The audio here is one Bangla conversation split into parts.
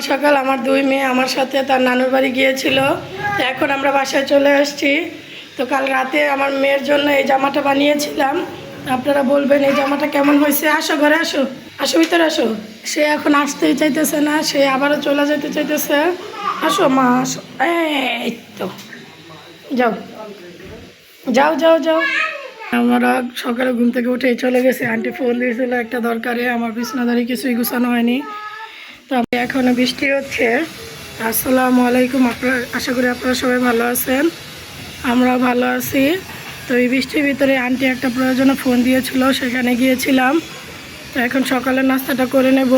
সকাল আমার দুই মেয়ে আমার সাথে তার নানুর বাড়ি গিয়েছিল। তো এখন আমরা বাসায় চলে আসছি। তো কাল রাতে আমার মেয়ের জন্য এই জামাটা বানিয়েছিলাম। আপনারা বলবেন এই জামাটা কেমন হয়েছে। আসো ঘরে আসো, আসো ভিতরে আসো। সে এখন আসতেই চাইতেছে না, সে আবারও চলে যেতে চাইতেছে। আসো মা আসো, এই তো যাও যাও যাও যাও। আমরা সকালে ঘুম থেকে উঠেই চলে গেছি। আন্টি ফোন দিয়েছিল একটা দরকারে, আমার বিছনাদারি কিছুই গুছানো হয়নি। তো আমি এখনও বৃষ্টি হচ্ছে। আসসালামু আলাইকুম, আপনারা আশা করি আপনারা সবাই ভালো আছেন, আমরা ভালো আছি। তো এই বৃষ্টির ভিতরে আন্টি একটা প্রয়োজনে ফোন দিয়েছিল, সেখানে গিয়েছিলাম। তো এখন সকালের নাস্তাটা করে নেব।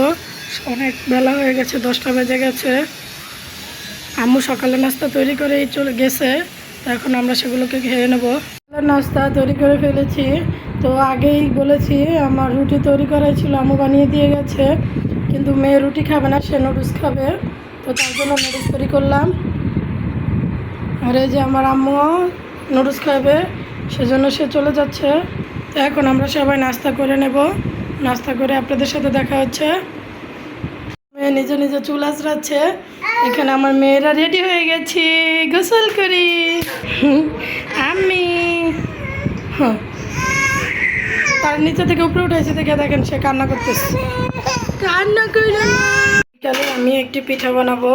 অনেক বেলা হয়ে গেছে, 10টা বেজে গেছে। আম্মু সকালের নাস্তা তৈরি করেই চলে গেছে। তো এখন আমরা সেগুলোকে খেয়ে নেব। নাস্তা তৈরি করে ফেলেছি। তো আগেই বলেছি আমার রুটি তৈরি করাই ছিল, আম্মু বানিয়ে দিয়ে গেছে। কিন্তু মেয়ে রুটি খাবে না, সে নুডলস খাবে। তো তার জন্য নুডলস তৈরি করলাম। আর এই যে আমার আম্মু নুডলস খাবে, সেজন্য সে চলে যাচ্ছে। তো এখন আমরা সবাই নাস্তা করে নেব। নাস্তা করে আপনাদের সাথে দেখা হচ্ছে। মেয়ে নিজে নিজে চুল আঁচড়াচ্ছে। এখানে আমার মেয়েরা রেডি হয়ে গেছি, গোসল করি। আমি তার নিচে থেকে উপরে উঠেছি, দেখে দেখেন সে কান্না করতেছে। কান্না করে বিকালে আমি একটি পিঠা বানাবো।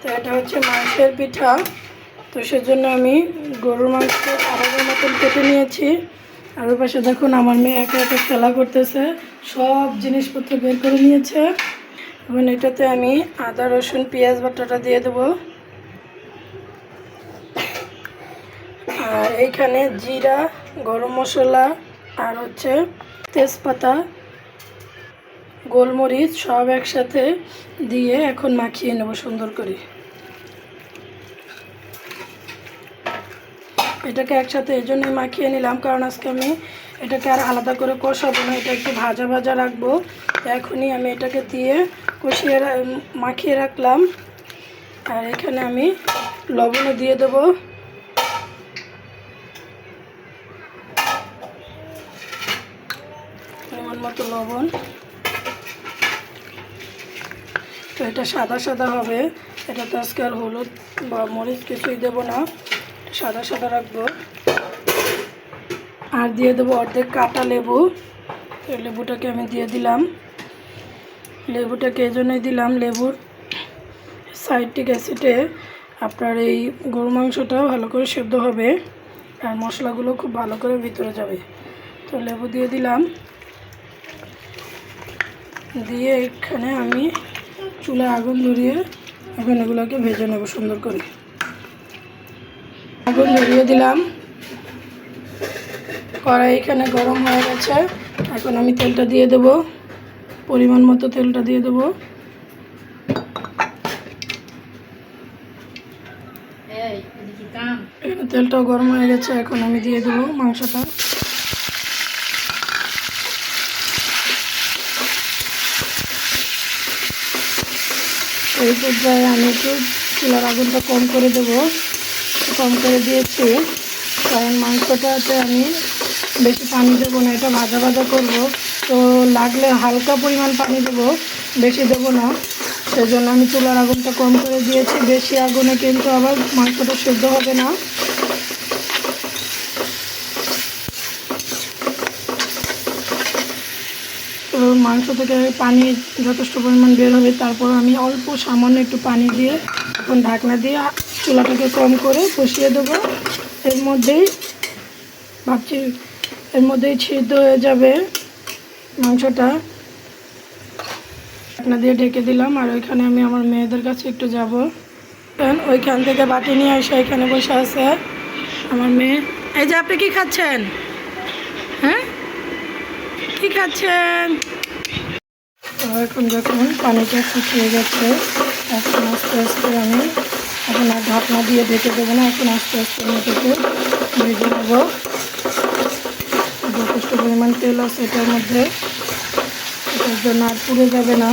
তো এটা হচ্ছে মাংসের পিঠা। তো সেজন্য আমি গরুর মাংস আড়াইয়ের মতন কেটে নিয়েছি। আর ওর পাশে দেখুন আমার মেয়ে একে একে খেলা করতেছে, সব জিনিসপত্র বের করে নিয়েছে। এবং এটাতে আমি আদা রসুন পেঁয়াজ বাটাটা দিয়ে দেবো। আর এইখানে জিরা, গরম মশলা আর হচ্ছে তেজপাতা, গোলমরিচ সব একসাথে দিয়ে এখন মাখিয়ে নেব সুন্দর করে। এটাকে একসাথে এই জন্যই মাখিয়ে নিলাম, কারণ আজকে আমি এটাকে আর আলাদা করে কষাবো না, এটা একটু ভাজা ভাজা রাখবো। এখনই আমি এটাকে দিয়ে কষিয়ে মাখিয়ে রাখলাম। আর এখানে আমি লবণও দিয়ে দেবো। পরিমাণ মতো লবণ। তো এটা সাদা সাদা হবে, এটাতে আজকে আর হলুদ বা মরিচ কিছুই দেবো না, সাদা সাদা রাখবো। আর দিয়ে দেবো অর্ধেক কাটা লেবু। তো লেবুটাকে আমি দিয়ে দিলাম। লেবুটাকে এই জন্যই দিলাম, লেবুর সাইট্রিক অ্যাসিডে আপনার এই গরু মাংসটা ভালো করে সেদ্ধ হবে আর মশলাগুলো খুব ভালো করে ভিতরে যাবে। তো লেবু দিয়ে দিলাম। দিয়ে এখানে আমি চুলায় আগুন ধরিয়ে এখন এগুলোকে ভেজে নেব সুন্দর করে। আগুন ধরিয়ে দিলাম, কড়াই এখানে গরম হয়ে গেছে। এখন আমি তেলটা দিয়ে দেব, পরিমাণ মতো তেলটা দিয়ে দেব। এখানে তেলটাও গরম হয়ে গেছে, এখন আমি দিয়ে দেবো মাংসটা। এই পর্যায়ে আমি একটু চুলার আগুনটা কম করে দেবো, কম করে দিয়েছি, কারণ মাংসটাতে আমি বেশি পানি দেবো না, এটা ভাজা ভাজা করবো। তো লাগলে হালকা পরিমাণ পানি দেবো, বেশি দেবো না। সেজন্য আমি চুলার আগুনটা কম করে দিয়েছি। বেশি আগুনে কিন্তু আবার মাংসটা সেদ্ধ হবে না। তো মাংস থেকে পানি যথেষ্ট পরিমাণ বের হবে, তারপর আমি অল্প সামান্য একটু পানি দিয়ে এখন ঢাকনা দিয়ে চুলাটাকে কম করে বসিয়ে দেবো। এর মধ্যেই ভাবছি এর মধ্যেই সিদ্ধ হয়ে যাবে মাংসটা। ঢাকনা দিয়ে ঢেকে দিলাম। আর ওইখানে আমি আমার মেয়েদের কাছে একটু যাব, ওইখান থেকে বাটি নিয়ে এসে এখানে বসে আছে আমার মেয়ে। এই যে আপনি কি খাচ্ছেন? হ্যাঁ, কি খাচ্ছেন? তো এখন যখন পানিটা শুকিয়ে গেছে, এখন আস্তে আস্তে আমি এখন আর ঢাকনা দিয়ে ঢেকে দেবো না, এখন আস্তে আস্তে মেয়েটাকে ভেজে নেবো। যথেষ্ট পরিমাণ তেল আছে এটার মধ্যে, এটার জন্য আর পুড়ে যাবে না,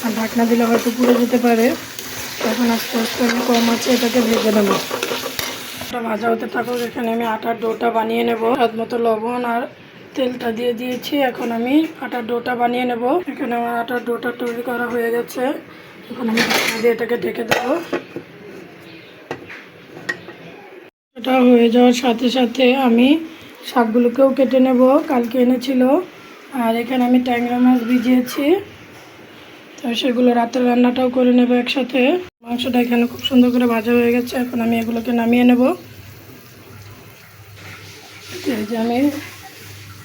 আর ঢাকনা দিলে হয়তো পুড়ে যেতে পারে। এখন আস্তে আস্তে আমি কম আছে এটাকে ভেজে নেবো। এটা ভাজা হতে থাকুক। এখানে আমি আটার ডোটা বানিয়ে নেব। স্বাদ মতো লবণ আর তেলটা দিয়ে দিয়েছি। এখন আমি আটার ডোটা বানিয়ে নেব। এখানে আমার আটার ডোটা তৈরি করা হয়ে গেছে। এখন আমি ঢাকনা দিয়ে এটাকে ঢেকে দেবো। এটা হয়ে যাওয়ার সাথে সাথে আমি শাকগুলোকেও কেটে নেব, কালকে এনেছিল। আর এখানে আমি ট্যাংরা মাছ ভিজিয়েছি, তো সেগুলো রাতের রান্নাটাও করে নেব একসাথে। মাংসটা এখানে খুব সুন্দর করে ভাজা হয়ে গেছে, এখন আমি এগুলোকে নামিয়ে নেব। এই যে আমি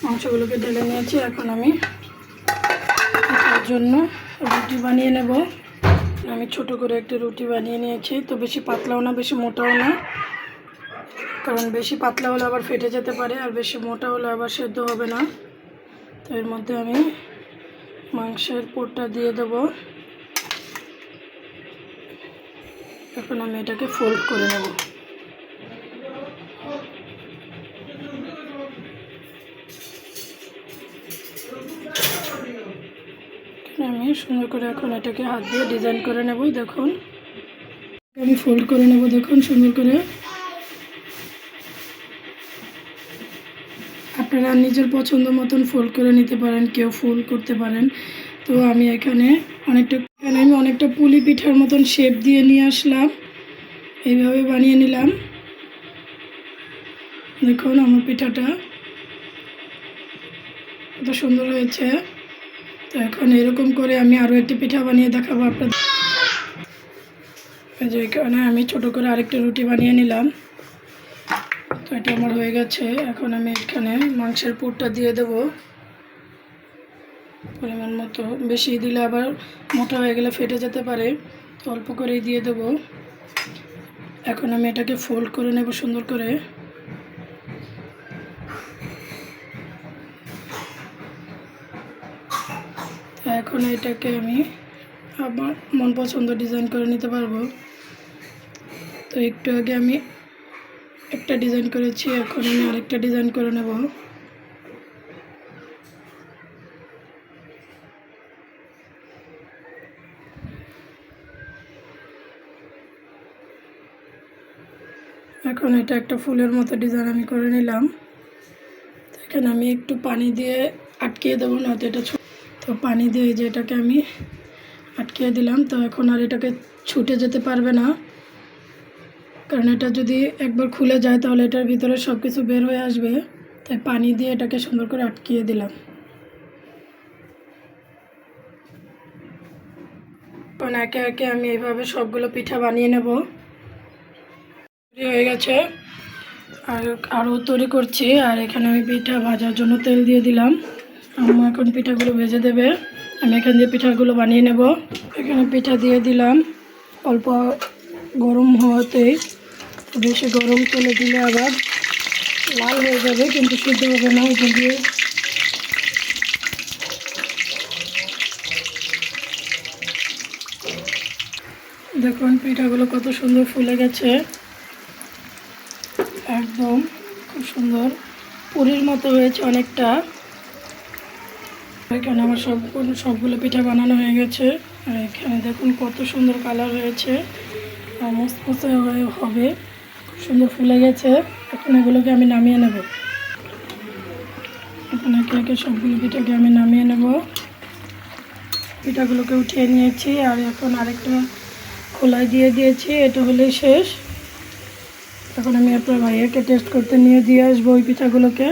মাংসগুলোকে ঢেলে নিয়েছি, এখন আমি এটার জন্য রুটি বানিয়ে নেব। আমি ছোট করে একটা রুটি বানিয়ে নিয়েছি, তো বেশি পাতলাও না বেশি মোটাও না, কারণ বেশি পাতলা হলে আবার ফেটে যেতে পারে, আর বেশি মোটা হলে আবার সেদ্ধ হবে না। তো এর মধ্যে আমি মাংসের পুরটা দিয়ে দেবো। এখন আমি এটাকে ফোল্ড করে নেব। আমি সুন্দর করে এখন এটাকে হাত দিয়ে ডিজাইন করে নেব। দেখুন আমি ফোল্ড করে নেব, দেখুন সুন্দর করে। আপনারা নিজের পছন্দ মতন ফোল্ড করে নিতে পারেন, কেউ ফুল করতে পারেন। তো আমি এখানে অনেকটা পুলি পিঠার মতন শেপ দিয়ে নিয়ে আসলাম, এইভাবে বানিয়ে নিলাম। দেখুন আমার পিঠাটা কত সুন্দর হয়েছে। তো এখন এরকম করে আমি আরও একটি পিঠা বানিয়ে দেখাবো আপনাদের। যে এখানে আমি ছোট করে আরেকটা রুটি বানিয়ে নিলাম। তো এটা আমার হয়ে গেছে। এখন আমি এখানে মাংসের পুরটা দিয়ে দেব পরিমাণ মতো। বেশি দিলে আবার মোটা হয়ে গেলে ফেটে যেতে পারে, তো অল্প করেই দিয়ে দেব। এখন আমি এটাকে ফোল্ড করে নেব সুন্দর করে। এখন এটাকে আমি আমার মন পছন্দ ডিজাইন করে নিতে পারবো। তো একটু আগে আমি একটা ডিজাইন করেছি, এখন আমি আরেকটা ডিজাইন করে নেব। এখন এটা একটা ফুলের মতো ডিজাইন আমি করে নিলাম। এখানে আমি একটু পানি দিয়ে আটকিয়ে দেবো, না তো এটা তো পানি দিয়ে যে এটাকে আমি আটকিয়ে দিলাম। তো এখন আর এটাকে ছুটে যেতে পারবে না, কারণ এটা যদি একবার খুলে যায় তাহলে এটার ভিতরে সব কিছু বের হয়ে আসবে। তাই পানি দিয়ে এটাকে সুন্দর করে আটকিয়ে দিলাম। কারণ একে একে আমি এইভাবে সবগুলো পিঠা বানিয়ে নেব। হয়ে গেছে, আর আরও তৈরি করছি। আর এখানে আমি পিঠা ভাজার জন্য তেল দিয়ে দিলাম। আম্মা এখন পিঠাগুলো ভেজে দেবে, আমি এখান দিয়ে পিঠাগুলো বানিয়ে নেব। এখানে পিঠা দিয়ে দিলাম অল্প গরম হওয়াতেই। বেশি গরম তেলে দিলে আবার লাল হয়ে যাবে, কিন্তু সিদ্ধ হবে না। এখান দিয়ে দেখুন পিঠাগুলো কত সুন্দর ফুলে গেছে, একদম খুব সুন্দর পুরীর মতো হয়েছে অনেকটা। এখানে আমার সবগুলো পিঠা বানানো হয়ে গেছে। আর এখানে দেখুন কত সুন্দর কালার হয়েছে, মুসমুসে হবে, খুব সুন্দর ফুলে গেছে। এখন এগুলোকে আমি নামিয়ে নেব। এখন একে একে সবগুলো পিঠাকে আমি নামিয়ে নেব। পিঠাগুলোকে উঠিয়ে নিয়েছি, আর এখন আরেকটা খোলাই দিয়ে দিয়েছি। এটা হলেই শেষ। এখন আমি আপনার ভাইয়াকে টেস্ট করতে নিয়ে দিয়ে আসবো ওই পিঠাগুলোকে।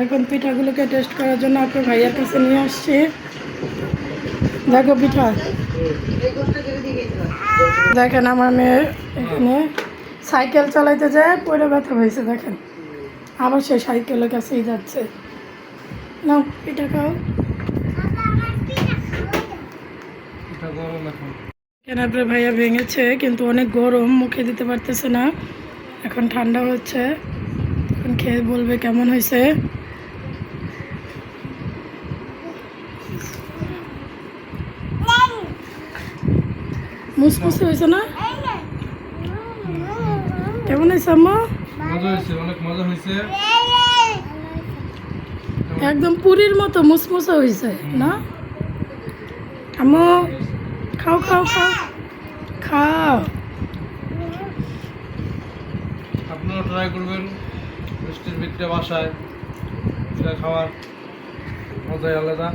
এখন পিঠাগুলোকে টেস্ট করার জন্য আপনার ভাইয়ার কাছে নিয়ে আসছি। দেখো পিঠা, দেখেন আমার মেয়ে এখানে সাইকেল চালাইতে যায় পরে ব্যথা হয়েছে, দেখেন আবার সে সাইকেলের কাছেই যাচ্ছে। নাও পিঠা খাও। এখানে আপনার ভাইয়া ভেঙেছে, কিন্তু অনেক গরম, মুখে দিতে পারতেছে না। এখন ঠান্ডা হচ্ছে, এখন খেয়ে বলবে কেমন হয়েছে। মুসমুসে হয়েছে না? কেমন হয়েছে আম্মা? মজা হয়েছে, অনেক মজা হয়েছে। একদম পুরীর মতো মুসমুসে হয়েছে না আম্মু? খাও খাও খাও খাও। আপনারা ট্রাই করবেন বৃষ্টির ভিতরে বাসায়, এটা খাওয়ার মজাই আলাদা।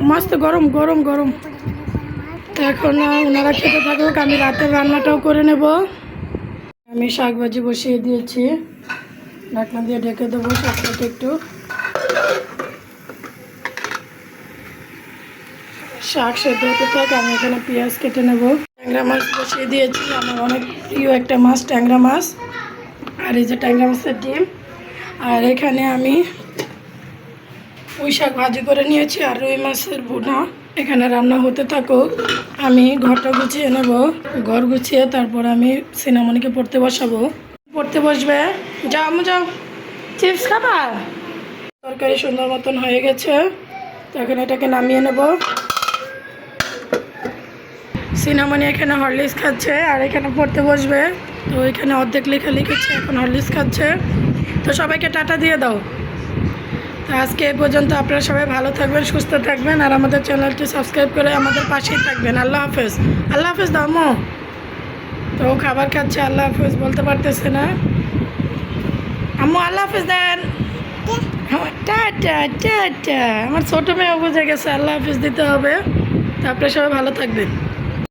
মাছ তো গরম গরম গরম। এখন ওনারা খেতে থাকুক, আমি রাতের রান্নাটাও করে নেব। আমি শাক ভাজি বসিয়ে দিয়েছি, ঢাকনা দিয়ে ঢেকে দেবো শাকটাকে একটু। শাক সেদ্ধ হতে থাক, আমি এখানে পেঁয়াজ কেটে নেব। ট্যাংরা মাছ বসিয়ে দিয়েছি, আমার অনেক প্রিয় একটা মাছ ট্যাংরা মাছ। আর এই যে ট্যাংরা মাছের ডিম, আর এখানে আমি পুঁই শাক ভাজি করে নিয়েছি আর রুই মাছের ভুনা। এখানে রান্না হতে থাকুক, আমি ঘরটা গুছিয়ে নেব। ঘর গুছিয়ে তারপর আমি সিনামণিকে পড়তে বসাবো। পড়তে বসবে, যাও আমি যাও। চিপস খাবা? তরকারি সুন্দর মতন হয়ে গেছে, তো এখন এটাকে নামিয়ে নেব। সিনামণি এখানে হরলিক্স খাচ্ছে আর এখানে পড়তে বসবে। তো এখানে অর্ধেক লেখা লিখেছে, এখন হরলিক্স খাচ্ছে। তো সবাইকে টাটা দিয়ে দাও। তো আজকে এই পর্যন্ত, আপনারা সবাই ভালো থাকবেন, সুস্থ থাকবেন, আর আমাদের চ্যানেলটি সাবস্ক্রাইব করে আমাদের পাশেই থাকবেন। আল্লাহ হাফেজ। আল্লাহ হাফেজ দাও মো। তো ও খাবার খাচ্ছে, আল্লাহ হাফেজ বলতে পারতেছে না। আম্মু আল্লাহ হাফেজ দেন। Tata tata. আমার ছোটো মেয়েও বুঝে গেছে আল্লাহ হাফেজ দিতে হবে। তো আপনারা সবাই ভালো থাকবেন।